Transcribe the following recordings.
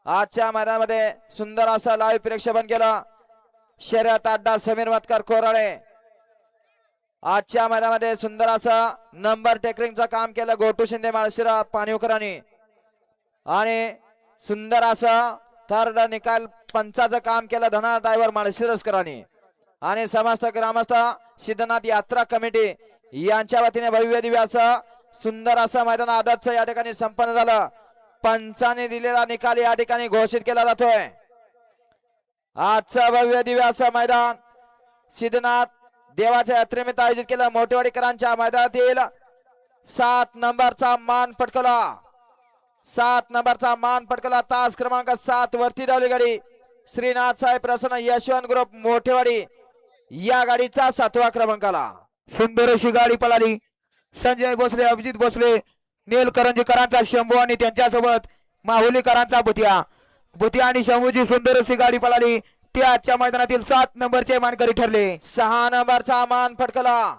आजच्या मैदानामध्ये सुंदर असं लाईव्ह प्रेक्षेपण केलं शर्यत अड्डा समीर मतकर कोराळे। आजच्या मैदानामध्ये सुंदर असं नंबर टेकरिंगचं काम केलं गोटू शिंदे माळशिरा पाणीवकरांनी आणि सुंदर असं थर्ड निकाल पंचाचं काम केलं धना ड्रायव्हर माळशिरसकरांनी आणि समस्त ग्रामस्थ सिद्धनाथ यात्रा कमिटी यांच्या वतीने भव्य दिव्य असं सुंदर असं मैदान आदतचं या ठिकाणी संपन्न झालं। पंचाने दिलेला निकाल या ठिकाणी घोषित केला जातोय। आजचं भव्य दिव्य असं मैदान सिद्धनाथ देवाच्या यात्रेनिमित्त आयोजित केलं मोठेवाडीकरांच्या मैदानातील 7 नंबरचा मान पटकवला 7 नंबरचा मान पटकवला तास क्रमांक 7 वरती धावली गाडी श्रीनाथ साहेब प्रसन्न यशवंत ग्रुप मोठेवाडी या गाडीचा 7वा क्रमांक आला। सुंदर अशी गाडी पळाली। संजय भोसले अभिजित भोसले नीलकरंजीकरांचा शंभू आणि त्यांच्यासोबत माहुलीकरांचा भुतिया आणि शंभूची सुंदर अशी गाडी पळाली। ते आजच्या मैदानातील 7 नंबरचे मानकरी ठरले। 6 नंबरचा मान फटकला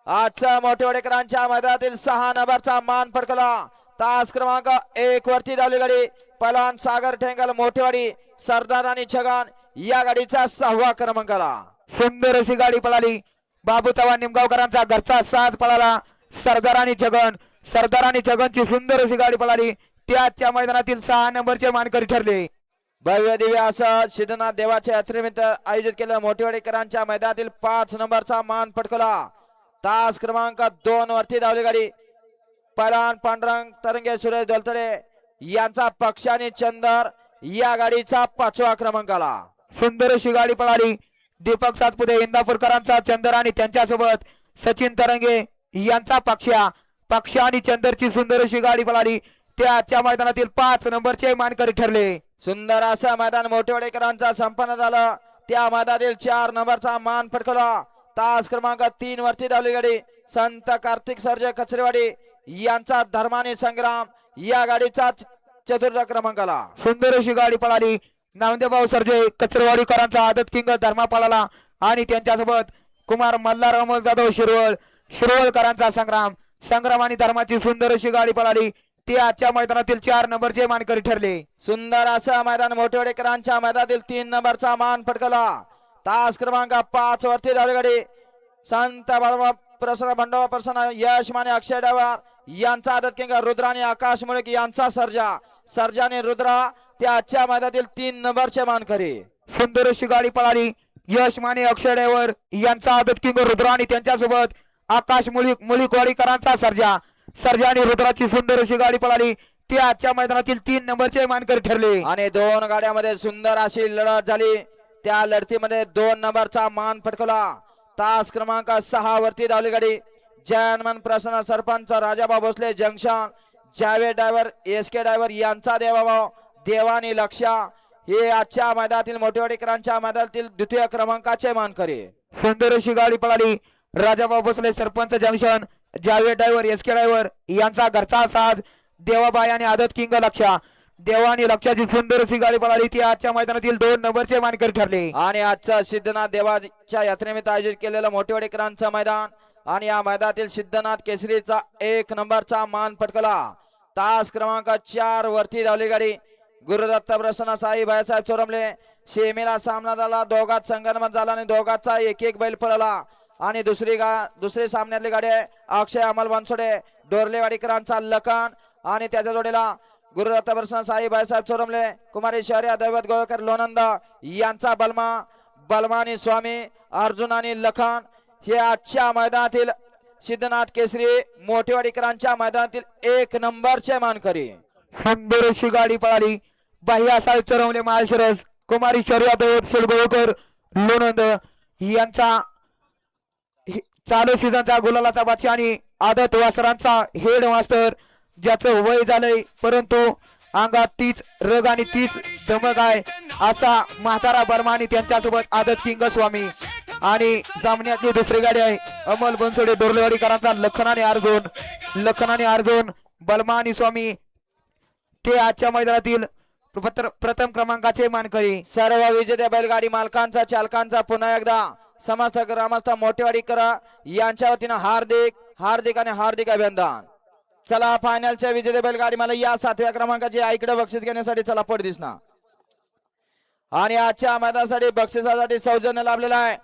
आजच्या मोठेवाडीकरांच्या मैदानातील 6 नंबरचा मान फटकला तास क्रमांक 1 वरती धावली गाडी पलान सागर ठेंगल मोठेवाडी सरदार आणि छगन या गाडीचा 6वा क्रमांक आला। सुंदर अशी गाडी पळाली। बाबू चव्हाण निमगावकरांचा घरचा साज पळाला सरदार आणि छगनची सुंदर अशी गाडी पळाली। ते आजच्या मैदानातील 6 नंबरचे मानकरी ठरले। भव्य दिव्य असं सिद्धनाथ देवाच्या यात्रेनिमित्त आयोजित केलं मोठेवाडीकरांच्या मैदानातील 5 नंबरचा मान पटकवला तास क्रमांक 2 वरती धावली गाडी पलान पांडुरंग तरंगे सुरेश दोलतडे यांचा पक्ष आणि चंदर या गाडीचा 5वा क्रमांक आला। सुंदर अशी गाडी पळाली। दीपक सातपुते इंदापूरकरांचा चंदर आणि त्यांच्यासोबत सचिन तरंगे यांचा पक्ष आणि चंदरची सुंदर अशी गाडी पळाली। ते आजच्या मैदानातील 5 नंबरचे मानकरी ठरले। सुंदर असं मैदान मोठेवाडीकरांचा संपन्न झालं। त्या मैदानातील 4 नंबरचा मान फटकवला तास क्रमांक 3 वरती धावली गाडी संत कार्तिक सर्जे कचरेवाडी यांचा धर्मानी संग्राम या गाडीचा 4था क्रमांक आला। सुंदर अशी गाडी पळाली। नामदेवभाऊ सर्जे कचरेवाडीकरांचा आदत किंग धर्मा पळाला आणि त्यांच्यासोबत कुमार मल्हार अमोल जाधव शिरवळकरांचा संग्राम आणि धर्माची सुंदर अशी गाडी पळाली। ते आजच्या मैदानातील 4 नंबरचे मानकरी ठरले। सुंदर असं मैदान मोठेवाडीकरांच्या मैदानातील 3 नंबरचा मान फटकवला तास क्रमांक 5 वरती धावली गाडी संत बाळमा प्रसन्न बंडोबा प्रसन्न यश माने अक्षय डायव्हर यांचा आदत किंग रुद्रा आणि आकाश मुळक यांचा सर्जा आणि रुद्रा त्या आजच्या मैदानातील 3 नंबरचे मानकरी। सुंदर अशी गाडी पळाली। यश माने अक्षय डायव्हर यांचा आदत किंग रुद्रा आणि त्यांच्यासोबत आकाश मुळीकवाडीकरांचा सर्जा आणि रुद्राची सुंदर अशी गाडी पळाली। ती आजच्या मैदानातील 3 नंबरचे मानकरी ठरले आणि 2 गाड्यामध्ये सुंदर अशी लढत झाली। त्या लढतीमध्ये 2 नंबरचा मान फटकवला तास क्रमांक 6 वरती धावली गाडी जयनमन Prasanna sarpanch Rajabhau Bhosale junction Javed driver SK driver यांचा देवाभाऊ देवानी लक्ष्या हे आजच्या मैदानातील मोठेवाडीकरांच्या मैदानातील 2य क्रमांकाचे मानकरी। सुंदर अशी गाडी पळाली। Rajabhau Bhosale sarpanch junction Javed driver SK driver यांचा घरचा साज देवाबाई आणि आदत किंग देवानी लक्षाची सुंदर अशी गाडी पळाली। ती आजच्या मैदानातील 2 नंबरचे मानकरी ठरले। आणि आजचा सिद्धनाथ देवाच्या यात्रेनिमित्त आयोजित केलेलं मोठेवाडीकरांचं मैदान आणि या मैदानातील सिद्धनाथ केसरीचा 1 नंबरचा मान पटकवला तास क्रमांक 4 वरती धावली गाडी गुरुदत्त प्रसन्न साई भाईसाहेब चोरमले सीमेला सामना झाला दोघात संगनमत झाला आणि दोघाचा 1-1 बैल पळाला आणि दुसरी सामन्यातली गाडी अक्षय अमल बनसोडे डोरलेवाडीकरांचा लखन आणि त्याच्या जोडीला गुरुदत्त प्रसन्न साई भाईसाहेब चोरमले कुमारी शौर्या दैवत गोवेकर लोणंद यांचा बलमानी स्वामी अर्जुन आणि लखन हे आजच्या मैदानातील सिद्धनाथ केसरी मोठेवाडीकरांच्या मैदानातील 1 नंबरचे मानकरी। सुंदर अशी गाडी पळाली। बाह्यासाहेब चोरमले माळशिरस कुमारी शौर्या दैवत गोवेकर लोणंद यांचा चालू सीझनचा गुलालाचा बादशाह आणि आदत वासरांचा हेड मास्टर ज्याचं वय झालंय परंतु अंगात तीच रग आणि तीच धमक आहे असा म्हातारा बर्मा आणि त्यांच्यासोबत आदत किंग स्वामी आणि सामन्याची दुसरी गाडी आहे अमल बनसोडे डोरलेवाडीकरांचा लखन आणि अर्जुन बलमा आणि स्वामी ते आजच्या मैदानातील प्रथम क्रमांकाचे मानकरी। सर्व विजेते बैलगाडी मालकांचा चालकांचा पुन्हा एकदा समस्त ग्रामस्थ मोठेवाडीकर यांच्या वतीनं हार्दिक अभिनंदन। चला फायनलच्या विजेते बैलगाडी मला या 7व्या क्रमांकाची आईकडे बक्षीस घेण्यासाठी चला पट दिसणार. आणि आजच्या मैदानासाठी बक्षिसासाठी सौजन्य लाभलेला आहे